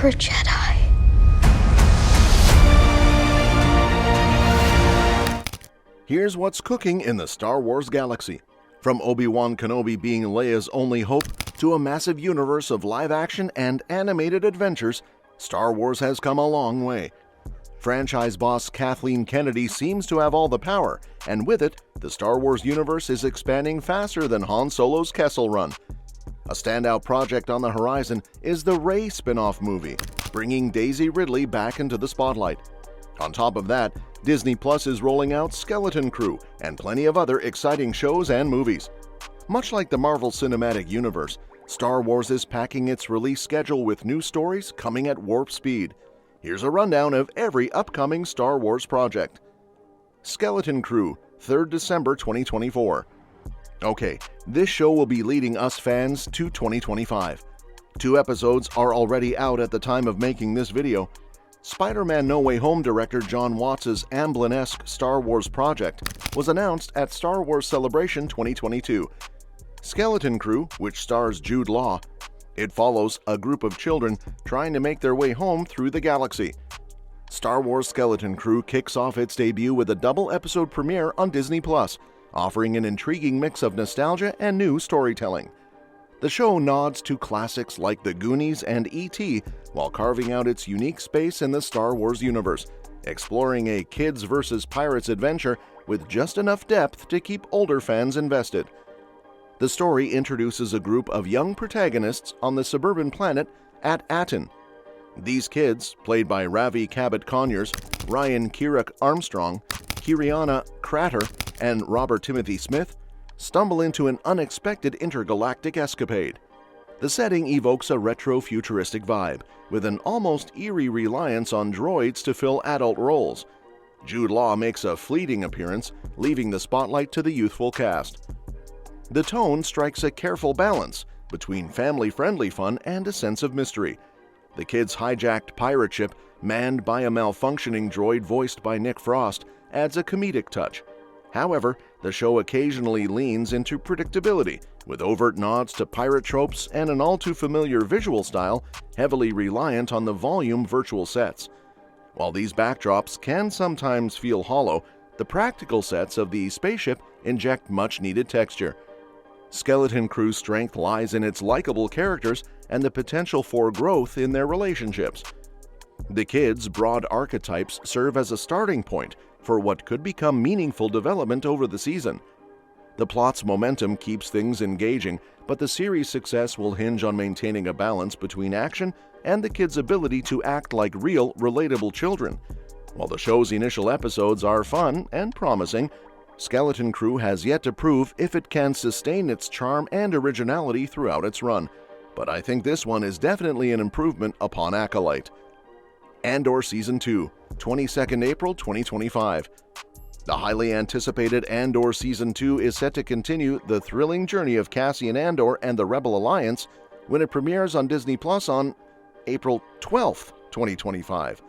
You're a Jedi. Here's what's cooking in the Star Wars galaxy. From Obi-Wan Kenobi being Leia's only hope to a massive universe of live-action and animated adventures, Star Wars has come a long way. Franchise boss Kathleen Kennedy seems to have all the power, and with it, the Star Wars universe is expanding faster than Han Solo's Kessel Run. A standout project on the horizon is the Rey spin-off movie, bringing Daisy Ridley back into the spotlight. On top of that, Disney Plus is rolling out Skeleton Crew and plenty of other exciting shows and movies. Much like the Marvel Cinematic Universe, Star Wars is packing its release schedule with new stories coming at warp speed. Here's a rundown of every upcoming Star Wars project. Skeleton Crew, 3rd December 2024. Okay, this show will be leading us fans to 2025. 2 episodes are already out at the time of making this video. Spider-Man No Way Home director Jon Watts' Amblin-esque Star Wars project was announced at Star Wars Celebration 2022. Skeleton Crew, which stars Jude Law, it follows a group of children trying to make their way home through the galaxy. Star Wars Skeleton Crew kicks off its debut with a double-episode premiere on Disney Plus, offering an intriguing mix of nostalgia and new storytelling. The show nods to classics like The Goonies and E.T. while carving out its unique space in the Star Wars universe, exploring a kids versus pirates adventure with just enough depth to keep older fans invested. The story introduces a group of young protagonists on the suburban planet at Aten. These kids, played by Ravi Cabot-Conyers, Ryan Kirak Armstrong, Kiriana Crater, and Robert Timothy Smith, stumble into an unexpected intergalactic escapade. The setting evokes a retro-futuristic vibe, with an almost eerie reliance on droids to fill adult roles. Jude Law makes a fleeting appearance, leaving the spotlight to the youthful cast. The tone strikes a careful balance between family-friendly fun and a sense of mystery. The kids' hijacked pirate ship, manned by a malfunctioning droid voiced by Nick Frost, adds a comedic touch. However, the show occasionally leans into predictability, with overt nods to pirate tropes and an all-too-familiar visual style heavily reliant on the volume virtual sets. While these backdrops can sometimes feel hollow, the practical sets of the spaceship inject much-needed texture. Skeleton Crew's strength lies in its likable characters and the potential for growth in their relationships. The kids' broad archetypes serve as a starting point for what could become meaningful development over the season. The plot's momentum keeps things engaging, but the series' success will hinge on maintaining a balance between action and the kids' ability to act like real, relatable children. While the show's initial episodes are fun and promising, Skeleton Crew has yet to prove if it can sustain its charm and originality throughout its run, but I think this one is definitely an improvement upon Acolyte. Andor Season 2, 22nd April 2025. The highly anticipated Andor Season 2 is set to continue the thrilling journey of Cassian Andor and the Rebel Alliance when it premieres on Disney Plus on April 12th, 2025.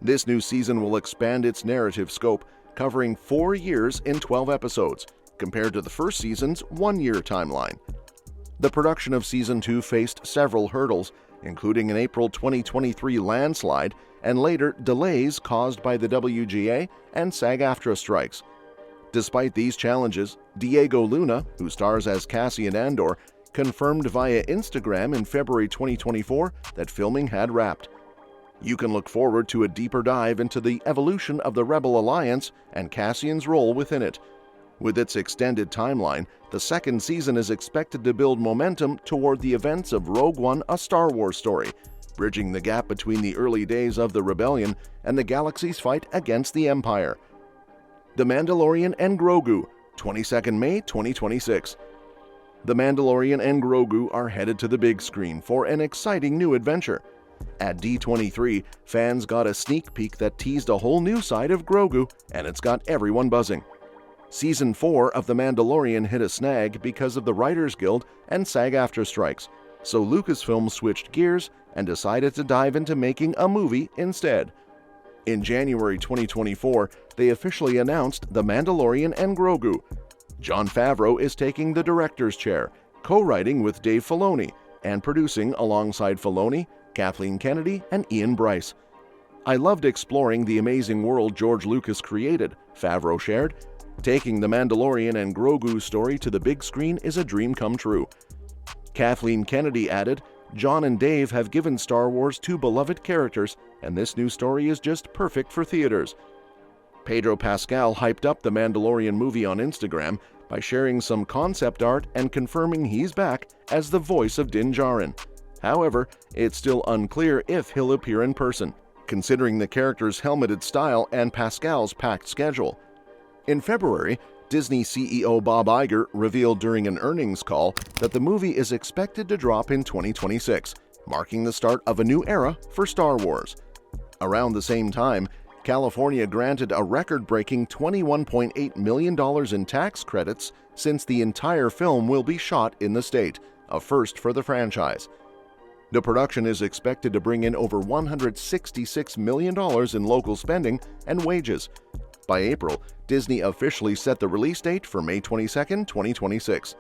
This new season will expand its narrative scope, covering 4 years in 12 episodes, compared to the first season's 1-year timeline. The production of Season 2 faced several hurdles, including an April 2023 landslide and later delays caused by the WGA and SAG-AFTRA strikes. Despite these challenges, Diego Luna, who stars as Cassian Andor, confirmed via Instagram in February 2024 that filming had wrapped. You can look forward to a deeper dive into the evolution of the Rebel Alliance and Cassian's role within it. With its extended timeline, the second season is expected to build momentum toward the events of Rogue One: A Star Wars Story, bridging the gap between the early days of the Rebellion and the galaxy's fight against the Empire. The Mandalorian and Grogu, 22nd May 2026. The Mandalorian and Grogu are headed to the big screen for an exciting new adventure. At D23, fans got a sneak peek that teased a whole new side of Grogu, and it's got everyone buzzing. Season 4 of The Mandalorian hit a snag because of the Writers Guild and SAG-AFTRA strikes, so Lucasfilm switched gears and decided to dive into making a movie instead. In January 2024, they officially announced The Mandalorian and Grogu. Jon Favreau is taking the director's chair, co-writing with Dave Filoni, and producing alongside Filoni, Kathleen Kennedy, and Ian Bryce. "I loved exploring the amazing world George Lucas created," Favreau shared. "Taking the Mandalorian and Grogu story to the big screen is a dream come true." Kathleen Kennedy added, "Jon and Dave have given Star Wars two beloved characters, and this new story is just perfect for theaters." Pedro Pascal hyped up the Mandalorian movie on Instagram by sharing some concept art and confirming he's back as the voice of Din Djarin. However, it's still unclear if he'll appear in person, considering the character's helmeted style and Pascal's packed schedule. In February, Disney CEO Bob Iger revealed during an earnings call that the movie is expected to drop in 2026, marking the start of a new era for Star Wars. Around the same time, California granted a record-breaking $21.8 million in tax credits since the entire film will be shot in the state, a first for the franchise. The production is expected to bring in over $166 million in local spending and wages. By April, Disney officially set the release date for May 22, 2026.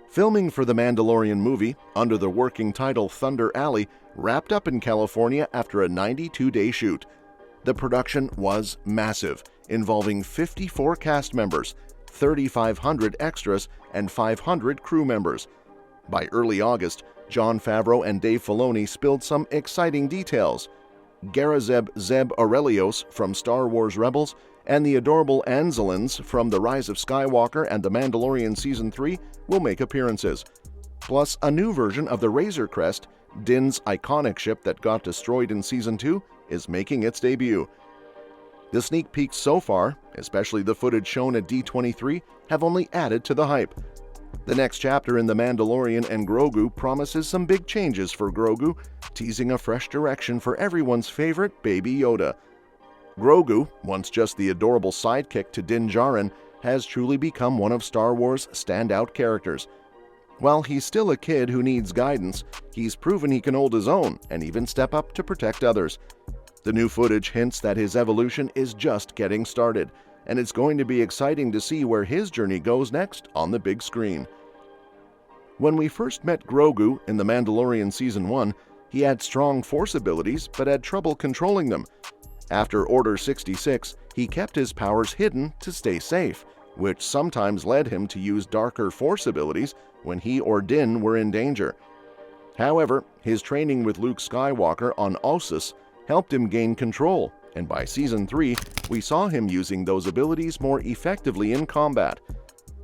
Filming for the Mandalorian movie, under the working title Thunder Alley, wrapped up in California after a 92-day shoot. The production was massive, involving 54 cast members, 3,500 extras, and 500 crew members. By early August, Jon Favreau and Dave Filoni spilled some exciting details. Garazeb Zeb Aurelios from Star Wars Rebels and the adorable Anzellans from The Rise of Skywalker and The Mandalorian Season 3 will make appearances. Plus, a new version of the Razor Crest, Din's iconic ship that got destroyed in Season 2, is making its debut. The sneak peeks so far, especially the footage shown at D23, have only added to the hype. The next chapter in The Mandalorian and Grogu promises some big changes for Grogu, teasing a fresh direction for everyone's favorite Baby Yoda. Grogu, once just the adorable sidekick to Din Djarin, has truly become one of Star Wars' standout characters. While he's still a kid who needs guidance, he's proven he can hold his own and even step up to protect others. The new footage hints that his evolution is just getting started, and it's going to be exciting to see where his journey goes next on the big screen. When we first met Grogu in The Mandalorian Season 1, he had strong Force abilities but had trouble controlling them. After Order 66, he kept his powers hidden to stay safe, which sometimes led him to use darker Force abilities when he or Din were in danger. However, his training with Luke Skywalker on Ossus helped him gain control, and by Season 3, we saw him using those abilities more effectively in combat.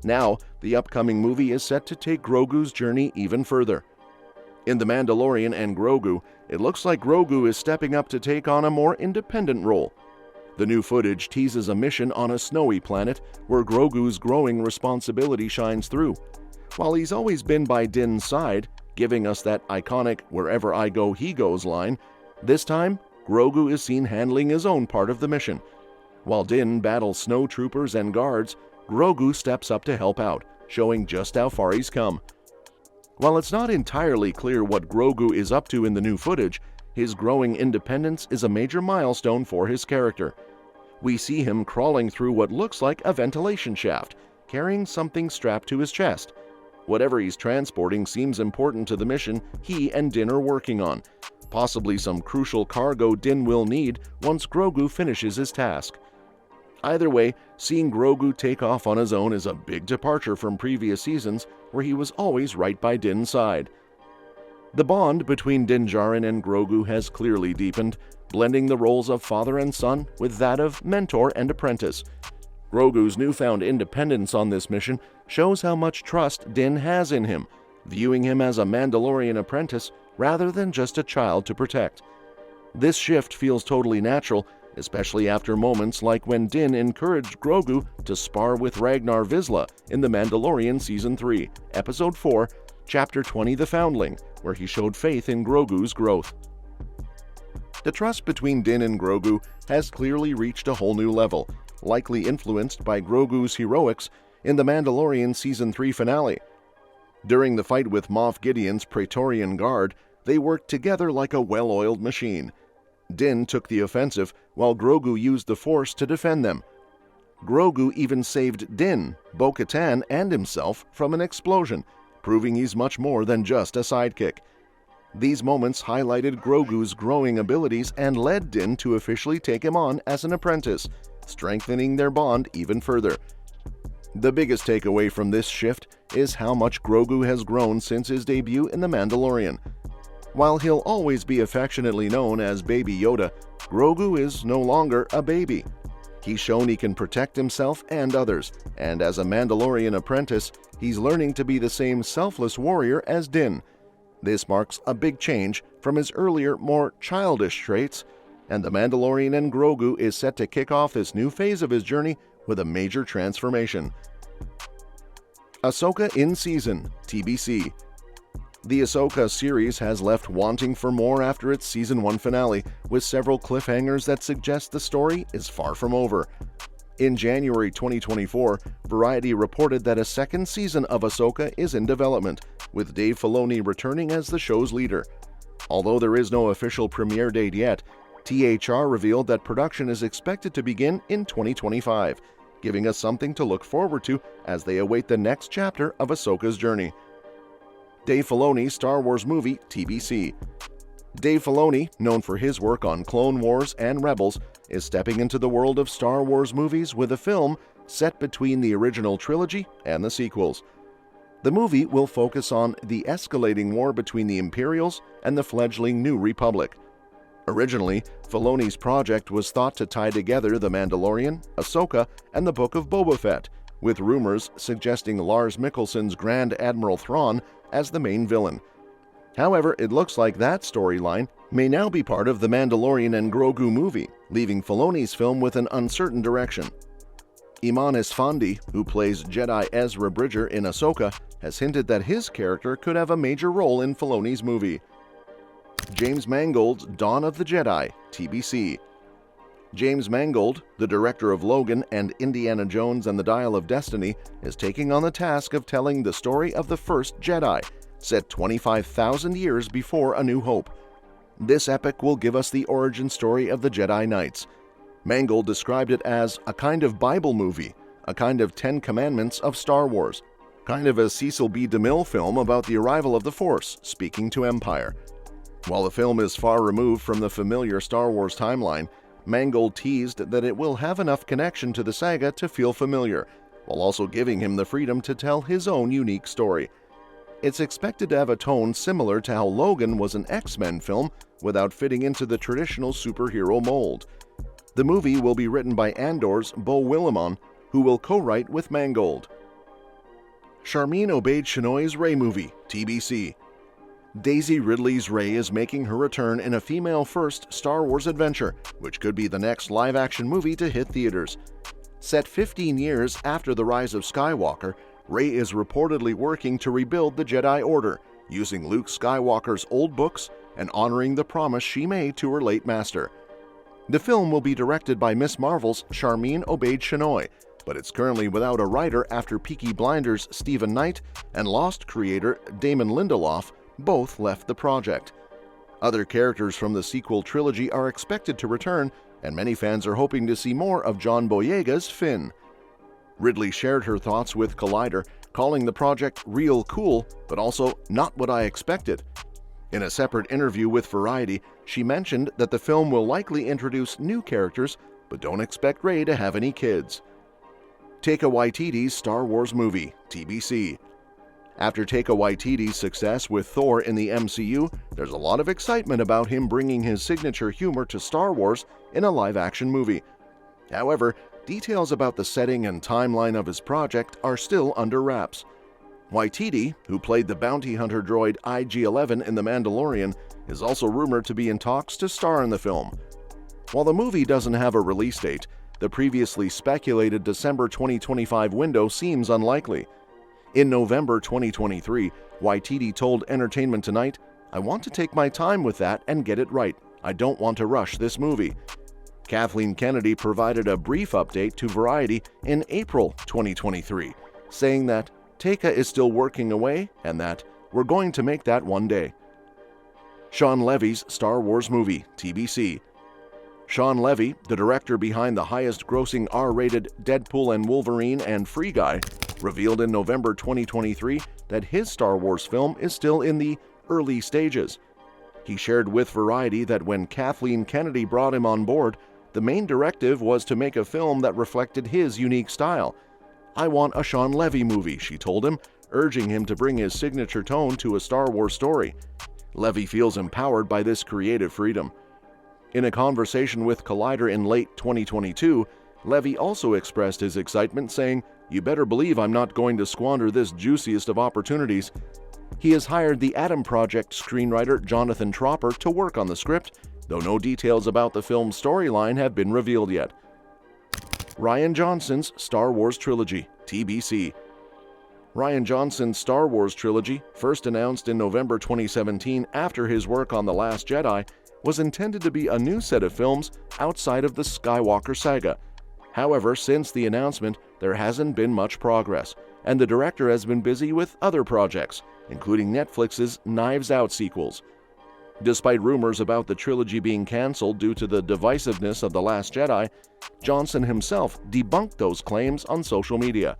Now, the upcoming movie is set to take Grogu's journey even further. In The Mandalorian and Grogu, it looks like Grogu is stepping up to take on a more independent role. The new footage teases a mission on a snowy planet where Grogu's growing responsibility shines through. While he's always been by Din's side, giving us that iconic "wherever I go, he goes" line, this time, Grogu is seen handling his own part of the mission. While Din battles snow troopers and guards, Grogu steps up to help out, showing just how far he's come. While it's not entirely clear what Grogu is up to in the new footage, his growing independence is a major milestone for his character. We see him crawling through what looks like a ventilation shaft, carrying something strapped to his chest. Whatever he's transporting seems important to the mission he and Din are working on, possibly some crucial cargo Din will need once Grogu finishes his task. Either way, seeing Grogu take off on his own is a big departure from previous seasons where he was always right by Din's side. The bond between Din Djarin and Grogu has clearly deepened, blending the roles of father and son with that of mentor and apprentice. Grogu's newfound independence on this mission shows how much trust Din has in him, viewing him as a Mandalorian apprentice rather than just a child to protect. This shift feels totally natural, especially after moments like when Din encouraged Grogu to spar with Ragnar Vizsla in The Mandalorian Season 3, Episode 4, Chapter 20 The Foundling, where he showed faith in Grogu's growth. The trust between Din and Grogu has clearly reached a whole new level, likely influenced by Grogu's heroics in The Mandalorian Season 3 finale. During the fight with Moff Gideon's Praetorian Guard, they worked together like a well-oiled machine. Din took the offensive, while Grogu used the Force to defend them. Grogu even saved Din, Bo-Katan, and himself from an explosion, proving he's much more than just a sidekick. These moments highlighted Grogu's growing abilities and led Din to officially take him on as an apprentice, strengthening their bond even further. The biggest takeaway from this shift is how much Grogu has grown since his debut in The Mandalorian. While he'll always be affectionately known as Baby Yoda, Grogu is no longer a baby. He's shown he can protect himself and others, and as a Mandalorian apprentice, he's learning to be the same selfless warrior as Din. This marks a big change from his earlier, more childish traits, and The Mandalorian and Grogu is set to kick off this new phase of his journey with a major transformation. Ahsoka in season, TBC. The Ahsoka series has left wanting for more after its Season 1 finale, with several cliffhangers that suggest the story is far from over. In January 2024, Variety reported that a second season of Ahsoka is in development, with Dave Filoni returning as the show's leader. Although there is no official premiere date yet, THR revealed that production is expected to begin in 2025, giving us something to look forward to as they await the next chapter of Ahsoka's journey. Dave Filoni's Star Wars movie, TBC. Dave Filoni, known for his work on Clone Wars and Rebels, is stepping into the world of Star Wars movies with a film set between the original trilogy and the sequels. The movie will focus on the escalating war between the Imperials and the fledgling New Republic. Originally, Filoni's project was thought to tie together The Mandalorian, Ahsoka, and the Book of Boba Fett, with rumors suggesting Lars Mikkelsen's Grand Admiral Thrawn as the main villain. However, it looks like that storyline may now be part of the Mandalorian and Grogu movie, leaving Filoni's film with an uncertain direction. Iman Esfandi, who plays Jedi Ezra Bridger in Ahsoka, has hinted that his character could have a major role in Filoni's movie. James Mangold's Dawn of the Jedi, TBC. James Mangold, the director of Logan and Indiana Jones and the Dial of Destiny, is taking on the task of telling the story of the first Jedi, set 25,000 years before A New Hope. This epic will give us the origin story of the Jedi Knights. Mangold described it as a kind of Bible movie, a kind of Ten Commandments of Star Wars, kind of a Cecil B. DeMille film about the arrival of the Force, speaking to Empire. While the film is far removed from the familiar Star Wars timeline, Mangold teased that it will have enough connection to the saga to feel familiar, while also giving him the freedom to tell his own unique story. It's expected to have a tone similar to how Logan was an X-Men film without fitting into the traditional superhero mold. The movie will be written by Andor's Beau Willimon, who will co-write with Mangold. Sharmeen Obaid-Chinoy's Rey movie, TBC. Daisy Ridley's Rey is making her return in a female-first Star Wars adventure, which could be the next live-action movie to hit theaters. Set 15 years after the rise of Skywalker, Rey is reportedly working to rebuild the Jedi Order, using Luke Skywalker's old books and honoring the promise she made to her late master. The film will be directed by Ms. Marvel's Sharmeen Obaid-Chinoy, but it's currently without a writer after Peaky Blinders' Stephen Knight and Lost creator Damon Lindelof both left the project. Other characters from the sequel trilogy are expected to return, and many fans are hoping to see more of John Boyega's Finn. Ridley shared her thoughts with Collider, calling the project real cool, but also not what I expected. In a separate interview with Variety, she mentioned that the film will likely introduce new characters, but don't expect Rey to have any kids. Taika Waititi's Star Wars movie, TBC. After Taika Waititi's success with Thor in the MCU, there's a lot of excitement about him bringing his signature humor to Star Wars in a live-action movie. However, details about the setting and timeline of his project are still under wraps. Waititi, who played the bounty hunter droid IG-11 in The Mandalorian, is also rumored to be in talks to star in the film. While the movie doesn't have a release date, the previously speculated December 2025 window seems unlikely. In November 2023, Waititi told Entertainment Tonight, "I want to take my time with that and get it right. I don't want to rush this movie." Kathleen Kennedy provided a brief update to Variety in April 2023, saying that Taika is still working away and that we're going to make that one day. Shan Levy's Star Wars movie, TBC. Shan Levy, the director behind the highest-grossing R-rated Deadpool and Wolverine and Free Guy, revealed in November 2023 that his Star Wars film is still in the early stages, He shared with Variety that when Kathleen Kennedy brought him on board, the main directive was to make a film that reflected his unique style. "I want a Shan Levy movie," she told him, urging him to bring his signature tone to a Star Wars story. Levy feels empowered by this creative freedom. In a conversation with Collider in late 2022, Levy also expressed his excitement, saying, "You better believe I'm not going to squander this juiciest of opportunities." He has hired the Adam Project screenwriter Jonathan Tropper to work on the script, though no details about the film's storyline have been revealed yet. Rian Johnson's Star Wars Trilogy, TBC. Rian Johnson's Star Wars trilogy, first announced in November 2017 after his work on The Last Jedi, was intended to be a new set of films outside of the Skywalker saga. However, since the announcement, there hasn't been much progress, and the director has been busy with other projects, including Netflix's Knives Out sequels. Despite rumors about the trilogy being cancelled due to the divisiveness of The Last Jedi, Johnson himself debunked those claims on social media.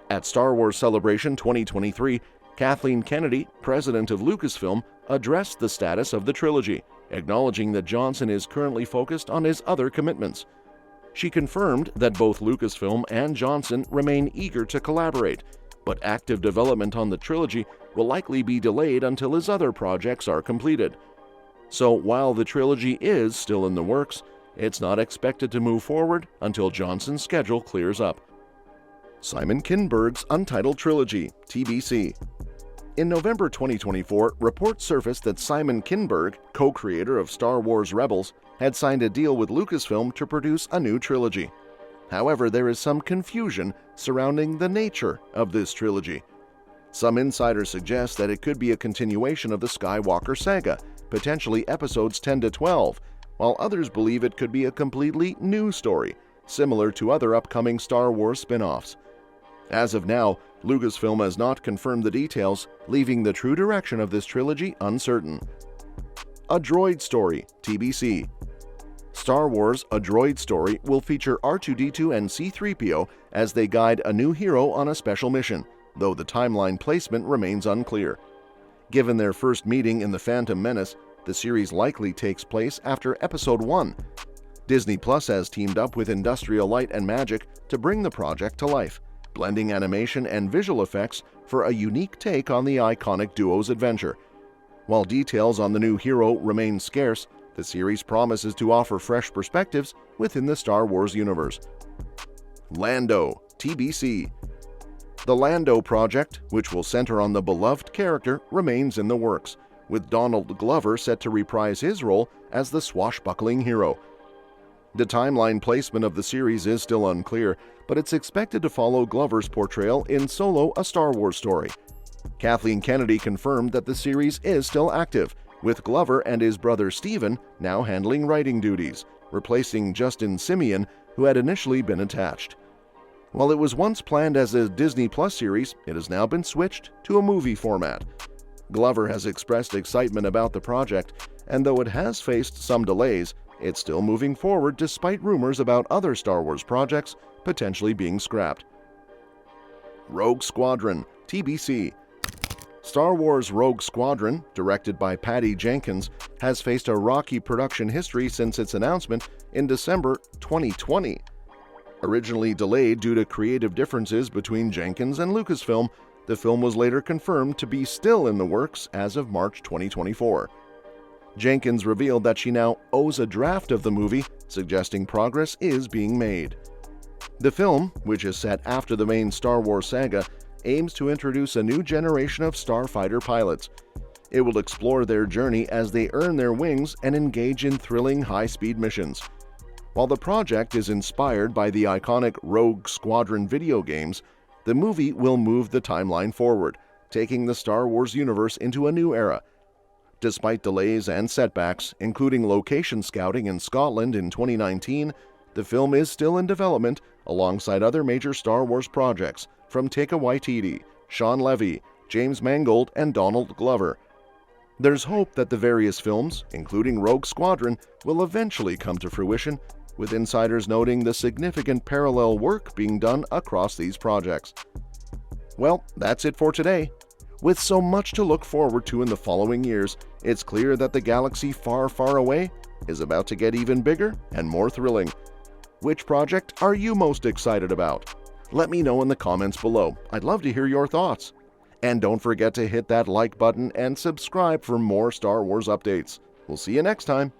At Star Wars Celebration 2023, Kathleen Kennedy, president of Lucasfilm, addressed the status of the trilogy, acknowledging that Johnson is currently focused on his other commitments. She confirmed that both Lucasfilm and Johnson remain eager to collaborate, but active development on the trilogy will likely be delayed until his other projects are completed. So while the trilogy is still in the works, it's not expected to move forward until Johnson's schedule clears up. Simon Kinberg's Untitled Trilogy, TBC. In November 2024, reports surfaced that Simon Kinberg, co-creator of Star Wars Rebels, had signed a deal with Lucasfilm to produce a new trilogy. However, there is some confusion surrounding the nature of this trilogy. Some insiders suggest that it could be a continuation of the Skywalker saga, potentially episodes 10 to 12, while others believe it could be a completely new story, similar to other upcoming Star Wars spin-offs. As of now, Lucasfilm has not confirmed the details, leaving the true direction of this trilogy uncertain. A Droid Story, TBC. Star Wars A Droid Story will feature R2-D2 and C-3PO as they guide a new hero on a special mission, though the timeline placement remains unclear. Given their first meeting in The Phantom Menace, the series likely takes place after Episode 1. Disney Plus has teamed up with Industrial Light and Magic to bring the project to life, blending animation and visual effects for a unique take on the iconic duo's adventure. While details on the new hero remain scarce, the series promises to offer fresh perspectives within the Star Wars universe. Lando, TBC. The Lando project, which will center on the beloved character, remains in the works, with Donald Glover set to reprise his role as the swashbuckling hero. The timeline placement of the series is still unclear, but it's expected to follow Glover's portrayal in Solo: A Star Wars Story. Kathleen Kennedy confirmed that the series is still active, with Glover and his brother Steven now handling writing duties, replacing Justin Simien, who had initially been attached. While it was once planned as a Disney Plus series, it has now been switched to a movie format. Glover has expressed excitement about the project, and though it has faced some delays, it's still moving forward despite rumors about other Star Wars projects potentially being scrapped. Rogue Squadron, TBC. Star Wars Rogue Squadron, directed by Patty Jenkins, has faced a rocky production history since its announcement in December 2020. Originally delayed due to creative differences between Jenkins and Lucasfilm, the film was later confirmed to be still in the works as of March 2024. Jenkins revealed that she now owes a draft of the movie, suggesting progress is being made. The film, which is set after the main Star Wars saga, aims to introduce a new generation of starfighter pilots. It will explore their journey as they earn their wings and engage in thrilling high-speed missions. While the project is inspired by the iconic Rogue Squadron video games, the movie will move the timeline forward, taking the Star Wars universe into a new era. Despite delays and setbacks, including location scouting in Scotland in 2019, the film is still in development alongside other major Star Wars projects from Taika Waititi, Shan Levy, James Mangold, and Donald Glover. There's hope that the various films, including Rogue Squadron, will eventually come to fruition, with insiders noting the significant parallel work being done across these projects. Well, that's it for today. With so much to look forward to in the following years, it's clear that the galaxy far, far away is about to get even bigger and more thrilling. Which project are you most excited about? Let me know in the comments below. I'd love to hear your thoughts. And don't forget to hit that like button and subscribe for more Star Wars updates. We'll see you next time.